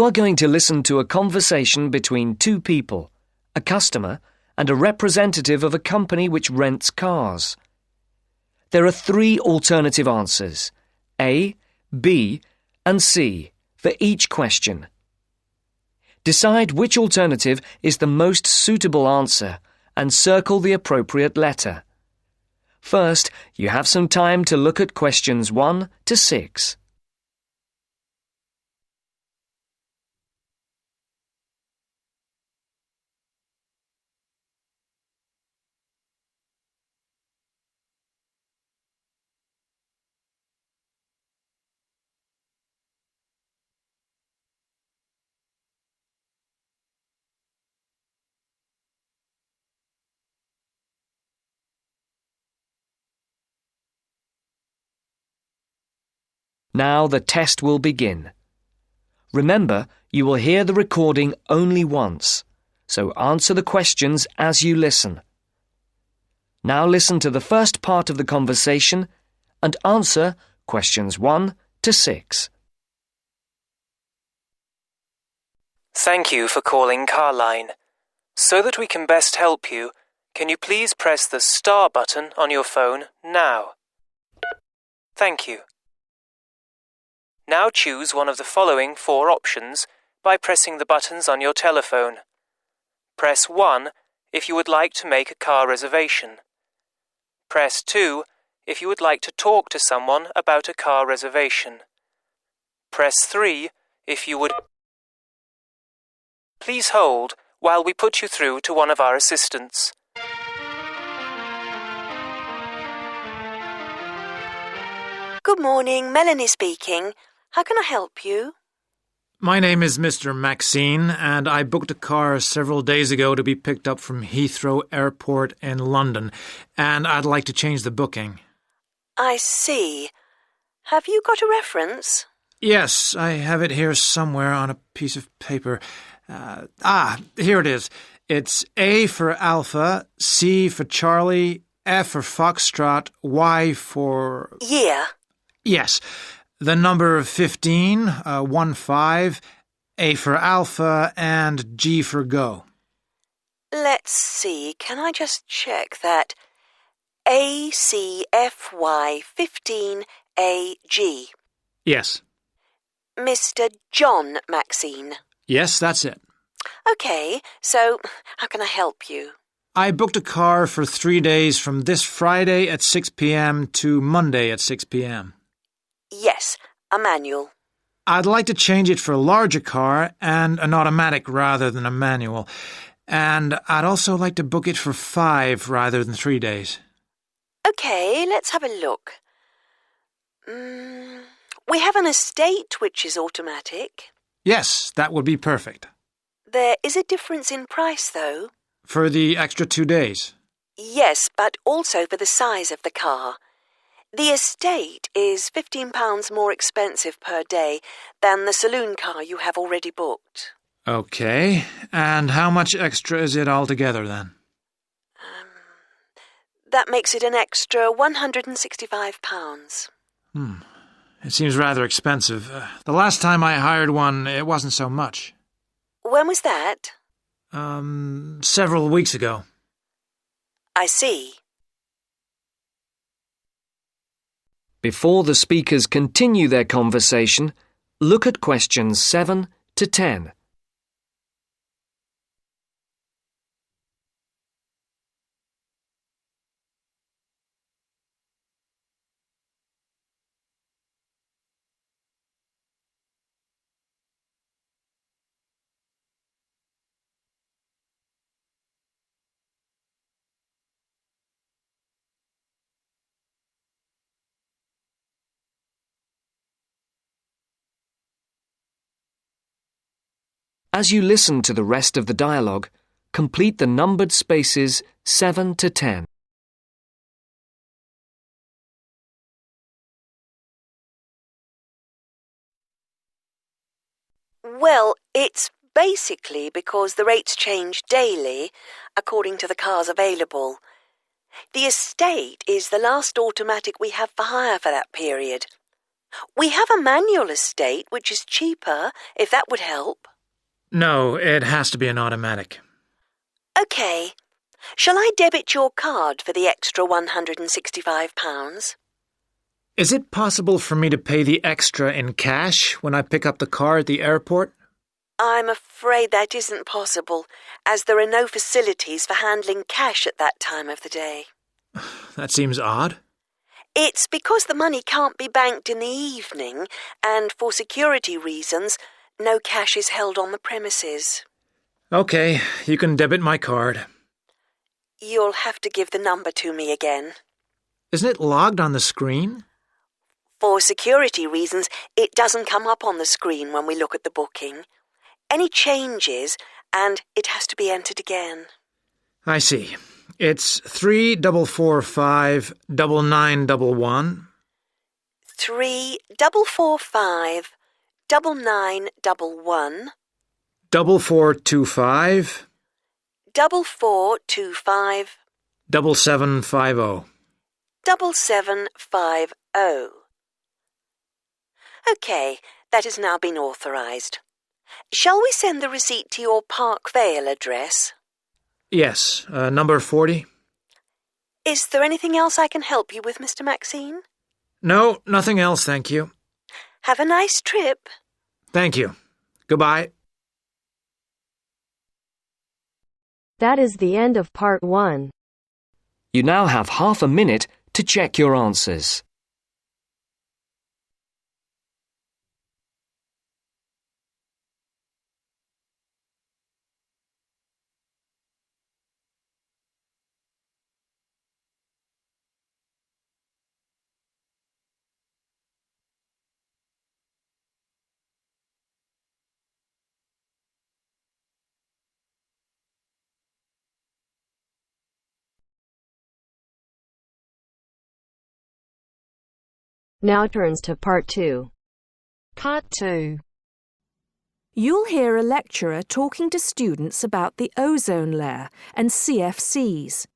You are going to listen to a conversation between two people, a customer and a representative of a company which rents cars. There are three alternative answers, A, B, and C, for each question. Decide which alternative is the most suitable answer and circle the appropriate letter. First, you have some time to look at questions 1 to 6. Now the test will begin. Remember, you will hear the recording only once, so answer the questions as you listen. Now listen to the first part of the conversation and answer questions 1 to 6. Thank you for calling Carline. So that we can best help you, can you please press the star button on your phone now? Thank you. Now choose one of the following 4 options by pressing the buttons on your telephone. Press 1 if you would like to make a car reservation. Press 2 if you would like to talk to someone about a car reservation. Press 3 if you would... Please hold while we put you through to one of our assistants. Good morning, Melanie speaking. How can I help you? My name is Mr. Maxine, and I booked a car several days ago to be picked up from Heathrow Airport in London, and I'd like to change the booking. I see. Have you got a reference? Yes, I have it here somewhere on a piece of paper. Here it is. It's A for Alpha, C for Charlie, F for Foxtrot, Y for... Year? Yes. The number 15, 1-5, A for Alpha, and G for Go. Let's see. Can I just check that? ACFY15AG. Yes. Mr. John Maxine. Yes, that's it. Okay, so how can I help you? I booked a car for 3 days from this Friday at 6 p.m. to Monday at 6 p.m. Yes, a manual. I'd like to change it for a larger car and an automatic rather than a manual. And I'd also like to book it for 5 rather than 3 days. Okay, let's have a look. We have an estate which is automatic. Yes, that would be perfect. There is a difference in price, though. For the extra 2 days? Yes, but also for the size of the car. The estate is £15 more expensive per day than the saloon car you have already booked. Okay, and how much extra is it altogether then? That makes it an extra £165. It seems rather expensive. The last time I hired one, it wasn't so much. When was that? Several weeks ago. I see. Before the speakers continue their conversation, look at questions 7 to 10. As you listen to the rest of the dialogue, complete the numbered spaces 7 to 10. Well, it's basically because the rates change daily according to the cars available. The estate is the last automatic we have for hire for that period. We have a manual estate, which is cheaper, if that would help. No, it has to be an automatic. OK. Shall I debit your card for the extra £165? Is it possible for me to pay the extra in cash when I pick up the car at the airport? I'm afraid that isn't possible, as there are no facilities for handling cash at that time of the day. That seems odd. It's because the money can't be banked in the evening, and for security reasons, no cash is held on the premises. OK, you can debit my card. You'll have to give the number to me again. Isn't it logged on the screen? For security reasons, it doesn't come up on the screen when we look at the booking. Any changes, and it has to be entered again. I see. It's 3445 9911. 3445 9911. 4425 4425 7750. 7750. OK, that has now been authorised. Shall we send the receipt to your Park Vale address? Yes, number 40. Is there anything else I can help you with, Mr. Maxine? No, nothing else, thank you. Have a nice trip. Thank you. Goodbye. That is the end of part 1. You now have half a minute to check your answers. Now turns to part 2. Part 2. You'll hear a lecturer talking to students about the ozone layer and CFCs.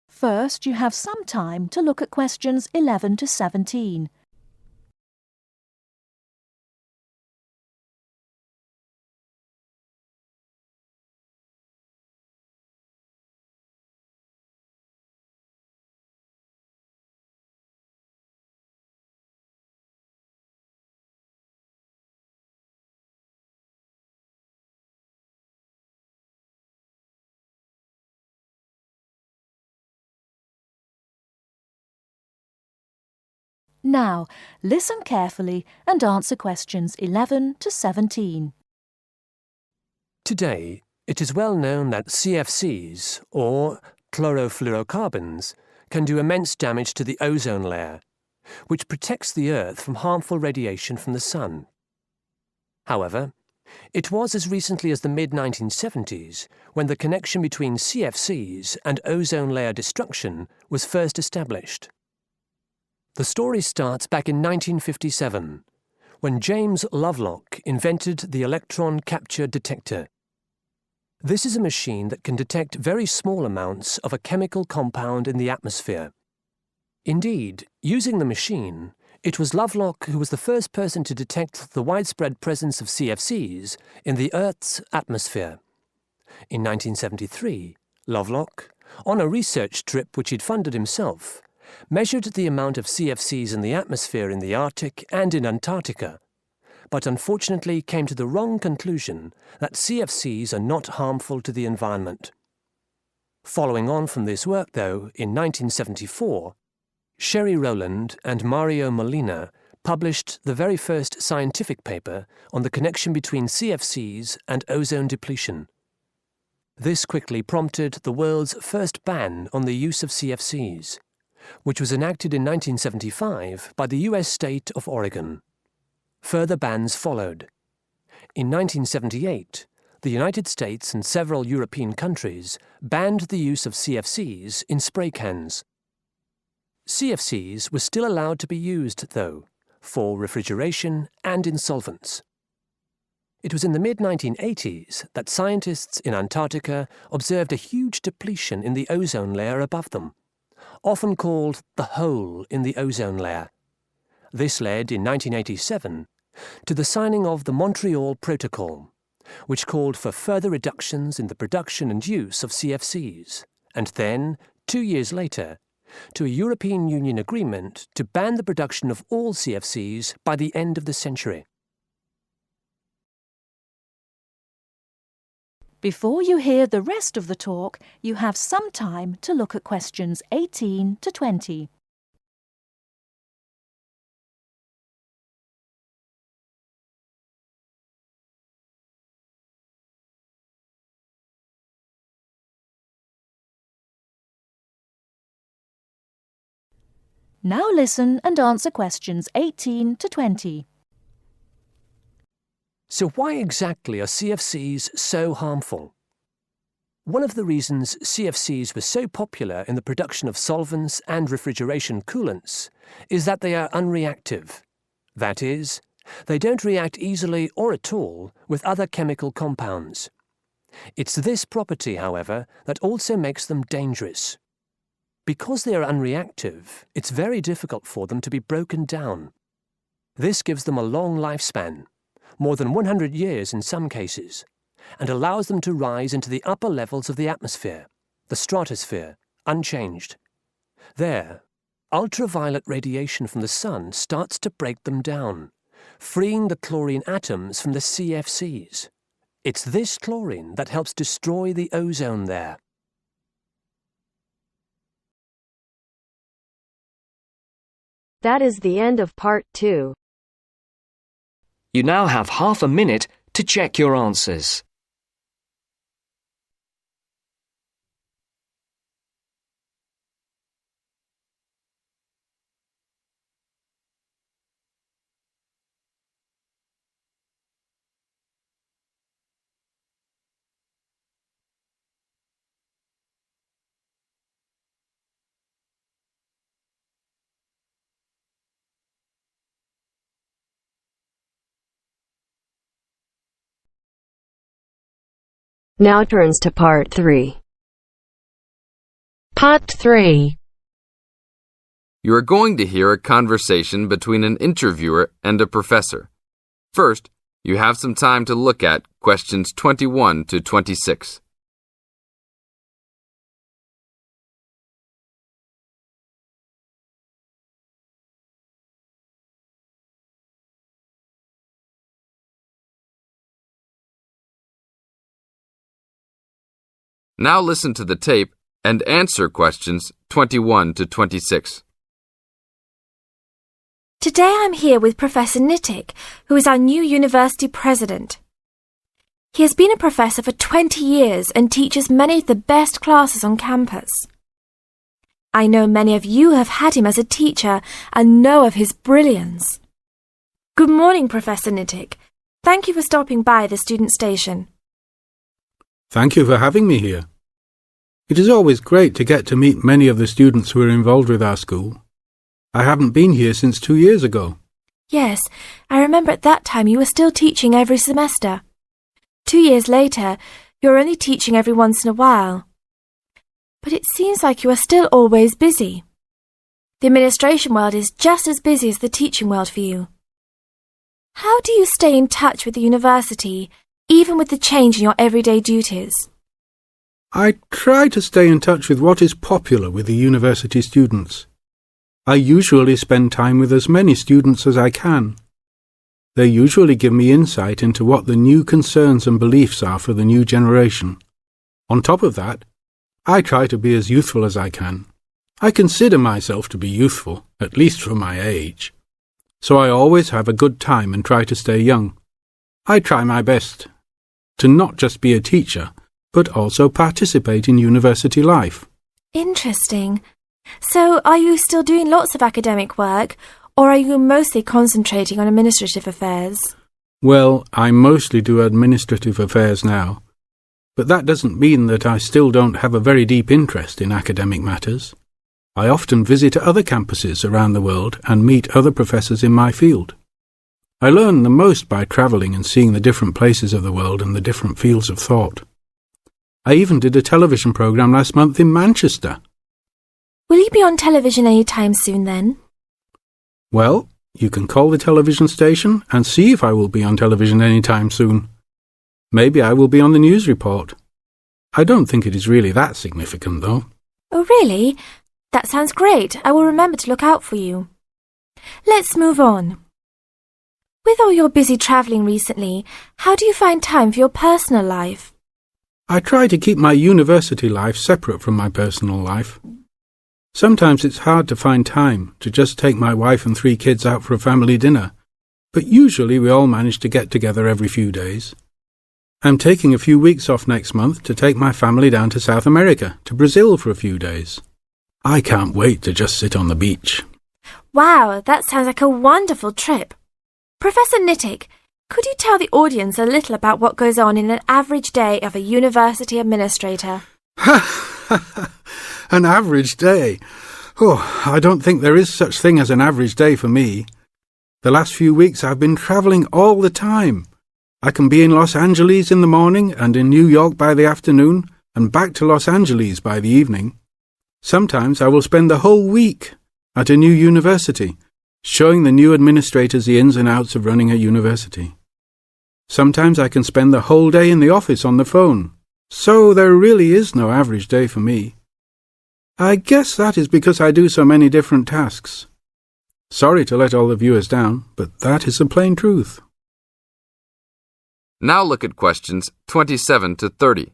First, you have some time to look at questions 11 to 17. Now, listen carefully and answer questions 11 to 17. Today, it is well known that CFCs, or chlorofluorocarbons, can do immense damage to the ozone layer, which protects the Earth from harmful radiation from the sun. However, it was as recently as the mid-1970s when the connection between CFCs and ozone layer destruction was first established. The story starts back in 1957, when James Lovelock invented the electron capture detector. This is a machine that can detect very small amounts of a chemical compound in the atmosphere. Indeed, using the machine, it was Lovelock who was the first person to detect the widespread presence of CFCs in the Earth's atmosphere. In 1973, Lovelock, on a research trip which he'd funded himself, measured the amount of CFCs in the atmosphere in the Arctic and in Antarctica, but unfortunately came to the wrong conclusion that CFCs are not harmful to the environment. Following on from this work, though, in 1974, Sherry Rowland and Mario Molina published the very first scientific paper on the connection between CFCs and ozone depletion. This quickly prompted the world's first ban on the use of CFCs, which was enacted in 1975 by the US state of Oregon. Further bans followed. In 1978, the United States and several European countries banned the use of CFCs in spray cans. CFCs were still allowed to be used, though, for refrigeration and in solvents. It was in the mid-1980s that scientists in Antarctica observed a huge depletion in the ozone layer above them, often called the hole in the ozone layer, This led, in 1987, to the signing of the Montreal Protocol, which called for further reductions in the production and use of CFCs, and then, 2 years later, to a European Union agreement to ban the production of all CFCs by the end of the century. Before you hear the rest of the talk, you have some time to look at questions 18 to 20. Now listen and answer questions 18 to 20. So why exactly are CFCs so harmful? One of the reasons CFCs were so popular in the production of solvents and refrigeration coolants is that they are unreactive. That is, they don't react easily or at all with other chemical compounds. It's this property, however, that also makes them dangerous. Because they are unreactive, it's very difficult for them to be broken down. This gives them a long lifespan, more than 100 years in some cases, and allows them to rise into the upper levels of the atmosphere, the stratosphere, unchanged. There, ultraviolet radiation from the sun starts to break them down, freeing the chlorine atoms from the CFCs. It's this chlorine that helps destroy the ozone there. That is the end of part 2. You now have half a minute to check your answers. Now turns to part 3. Part 3. You are going to hear a conversation between an interviewer and a professor. First, you have some time to look at questions 21 to 26. Now listen to the tape and answer questions 21 to 26. Today I'm here with Professor Nittick, who is our new university president. He has been a professor for 20 years and teaches many of the best classes on campus. I know many of you have had him as a teacher and know of his brilliance. Good morning, Professor Nittick. Thank you for stopping by the student station. Thank you for having me here. It is always great to get to meet many of the students who are involved with our school. I haven't been here since 2 years ago. Yes, I remember at that time you were still teaching every semester. 2 years later, you're only teaching every once in a while. But it seems like you are still always busy. The administration world is just as busy as the teaching world for you. How do you stay in touch with the university, even with the change in your everyday duties? I try to stay in touch with what is popular with the university students. I usually spend time with as many students as I can. They usually give me insight into what the new concerns and beliefs are for the new generation. On top of that, I try to be as youthful as I can. I consider myself to be youthful, at least for my age. So I always have a good time and try to stay young. I try my best to not just be a teacher, but also participate in university life. Interesting. So are you still doing lots of academic work, or are you mostly concentrating on administrative affairs? Well, I mostly do administrative affairs now, but that doesn't mean that I still don't have a very deep interest in academic matters. I often visit other campuses around the world and meet other professors in my field. I learn the most by travelling and seeing the different places of the world and the different fields of thought. I even did a television programme last month in Manchester. Will you be on television any time soon then? Well, You can call the television station and see if I will be on television any time soon. Maybe I will be on the news report. I don't think it is really that significant, though. Oh, really? That sounds great. I will remember to look out for you. Let's move on. With all your busy travelling recently, how do you find time for your personal life? I try to keep my university life separate from my personal life. Sometimes it's hard to find time to just take my wife and 3 kids out for a family dinner, but usually we all manage to get together every few days. I'm taking a few weeks off next month to take my family down to South America, to Brazil for a few days. I can't wait to just sit on the beach. Wow, that sounds like a wonderful trip. Professor Nittick, could you tell the audience a little about what goes on in an average day of a university administrator? An average day? Oh, I don't think there is such thing as an average day for me. The last few weeks I've been travelling all the time. I can be in Los Angeles in the morning and in New York by the afternoon and back to Los Angeles by the evening. Sometimes I will spend the whole week at a new university, showing the new administrators the ins and outs of running a university. Sometimes I can spend the whole day in the office on the phone. So there really is no average day for me. I guess that is because I do so many different tasks. Sorry to let all the viewers down, but that is the plain truth. Now look at questions 27 to 30.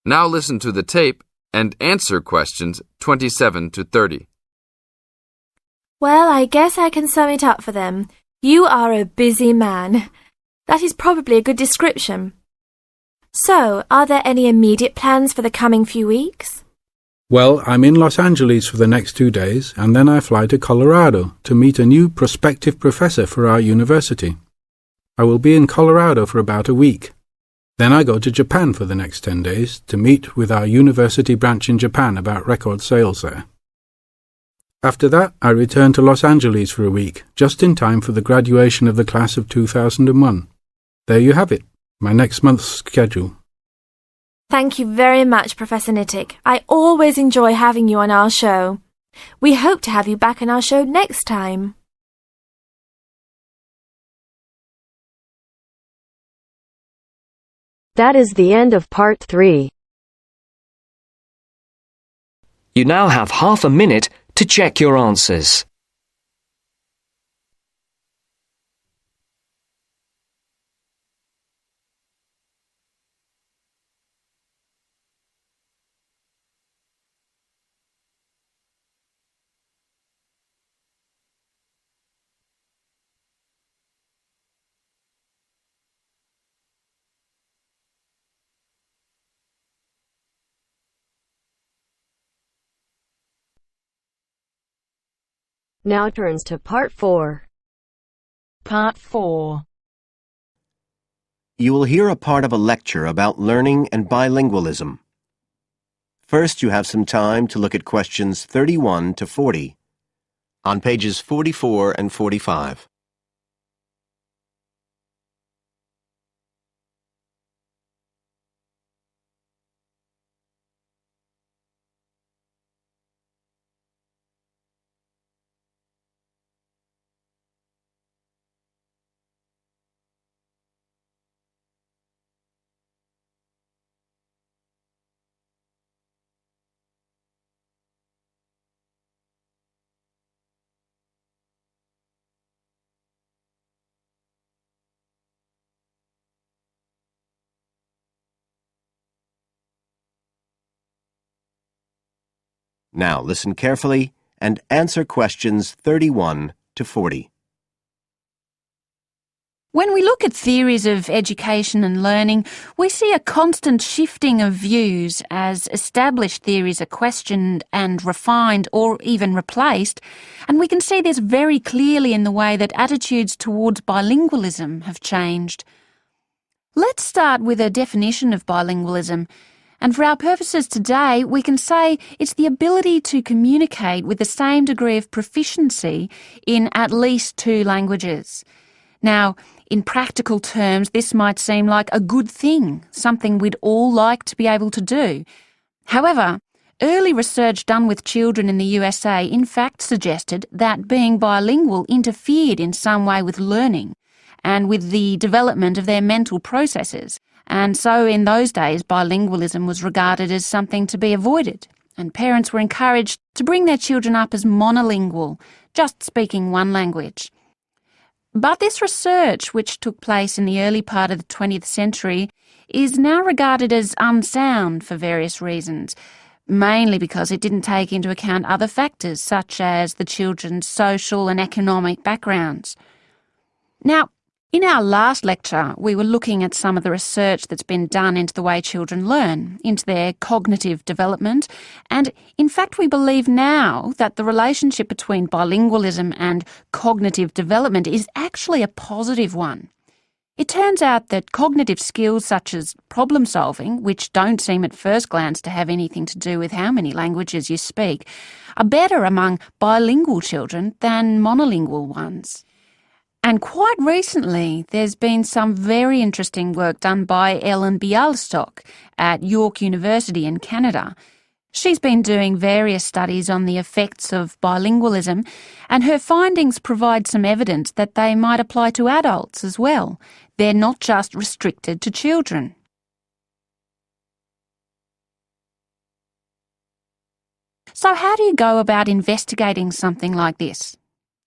Now listen to the tape and answer questions 27 to 30. Well, I guess I can sum it up for them. You are a busy man. That is probably a good description. So, are there any immediate plans for the coming few weeks? Well, I'm in Los Angeles for the next 2 days, and then I fly to Colorado to meet a new prospective professor for our university. I will be in Colorado for about a week. Then I go to Japan for the next 10 days to meet with our university branch in Japan about record sales there. After that, I return to Los Angeles for a week, just in time for the graduation of the class of 2001. There you have it, my next month's schedule. Thank you very much, Professor Nittick. I always enjoy having you on our show. We hope to have you back on our show next time. That is the end of part 3. You now have half a minute to check your answers. Now turns to part 4. Part 4. You will hear a part of a lecture about learning and bilingualism. First, you have some time to look at questions 31 to 40 on pages 44 and 45. Now listen carefully and answer questions 31 to 40. When we look at theories of education and learning, we see a constant shifting of views as established theories are questioned and refined or even replaced, and we can see this very clearly in the way that attitudes towards bilingualism have changed. Let's start with a definition of bilingualism, and for our purposes today, we can say it's the ability to communicate with the same degree of proficiency in at least 2 languages. Now, in practical terms, this might seem like a good thing, something we'd all like to be able to do. However, early research done with children in the USA in fact suggested that being bilingual interfered in some way with learning and with the development of their mental processes. And so in those days, bilingualism was regarded as something to be avoided, and parents were encouraged to bring their children up as monolingual, just speaking one language. But this research, which took place in the early part of the 20th century, is now regarded as unsound for various reasons, mainly because it didn't take into account other factors such as the children's social and economic backgrounds. Now, in our last lecture, we were looking at some of the research that's been done into the way children learn, into their cognitive development, and in fact we believe now that the relationship between bilingualism and cognitive development is actually a positive one. It turns out that cognitive skills such as problem solving, which don't seem at first glance to have anything to do with how many languages you speak, are better among bilingual children than monolingual ones. And quite recently, there's been some very interesting work done by Ellen Bialystok at York University in Canada. She's been doing various studies on the effects of bilingualism, and her findings provide some evidence that they might apply to adults as well. They're not just restricted to children. So how do you go about investigating something like this?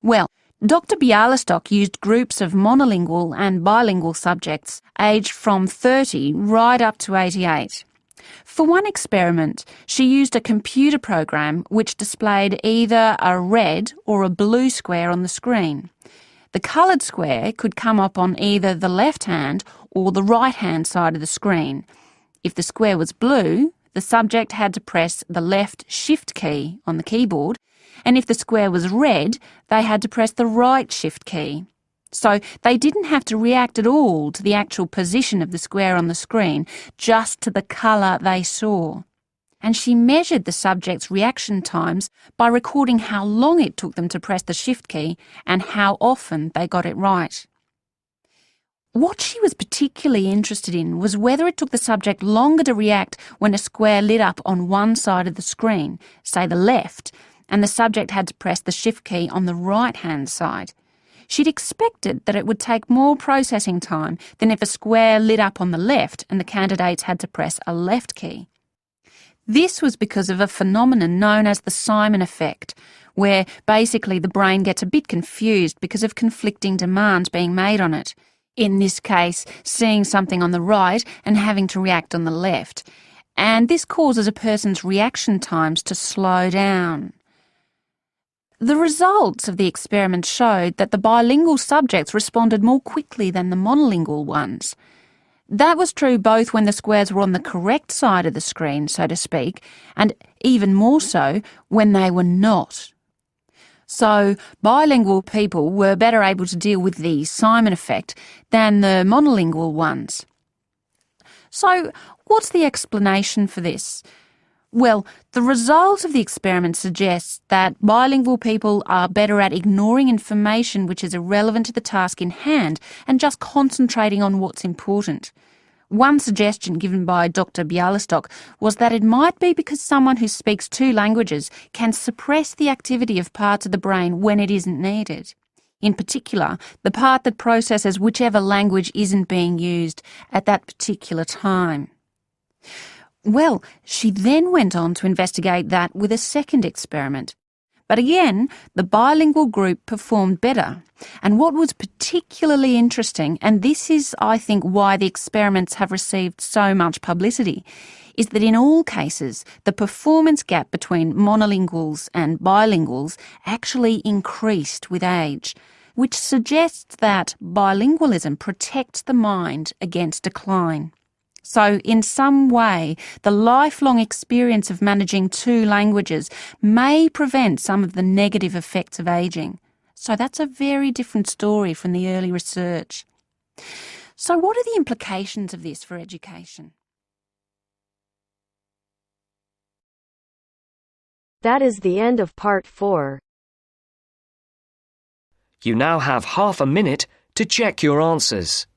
Well, Dr. Bialystok used groups of monolingual and bilingual subjects aged from 30 right up to 88. For one experiment, she used a computer program which displayed either a red or a blue square on the screen. The coloured square could come up on either the left-hand or the right-hand side of the screen. If the square was blue, the subject had to press the left Shift key on the keyboard, and if the square was red, they had to press the right Shift key. So they didn't have to react at all to the actual position of the square on the screen, just to the colour they saw. And she measured the subject's reaction times by recording how long it took them to press the Shift key and how often they got it right. What she was particularly interested in was whether it took the subject longer to react when a square lit up on one side of the screen, say the left, and the subject had to press the Shift key on the right-hand side. She'd expected that it would take more processing time than if a square lit up on the left and the candidates had to press a left key. This was because of a phenomenon known as the Simon effect, where basically the brain gets a bit confused because of conflicting demands being made on it. In this case, seeing something on the right and having to react on the left. And this causes a person's reaction times to slow down. The results of the experiment showed that the bilingual subjects responded more quickly than the monolingual ones. That was true both when the squares were on the correct side of the screen, so to speak, and even more so when they were not. So bilingual people were better able to deal with the Simon effect than the monolingual ones. So what's the explanation for this? Well, the result of the experiment suggests that bilingual people are better at ignoring information which is irrelevant to the task in hand and just concentrating on what's important. One suggestion given by Dr. Bialystok was that it might be because someone who speaks 2 languages can suppress the activity of parts of the brain when it isn't needed. In particular, the part that processes whichever language isn't being used at that particular time. Well, she then went on to investigate that with a second experiment. But again, the bilingual group performed better. And what was particularly interesting, and this is, I think, why the experiments have received so much publicity, is that in all cases, the performance gap between monolinguals and bilinguals actually increased with age. which suggests that bilingualism protects the mind against decline. So, in some way, the lifelong experience of managing two languages may prevent some of the negative effects of ageing. So that's a very different story from the early research. So what are the implications of this for education? That is the end of part 4. You now have half a minute to check your answers.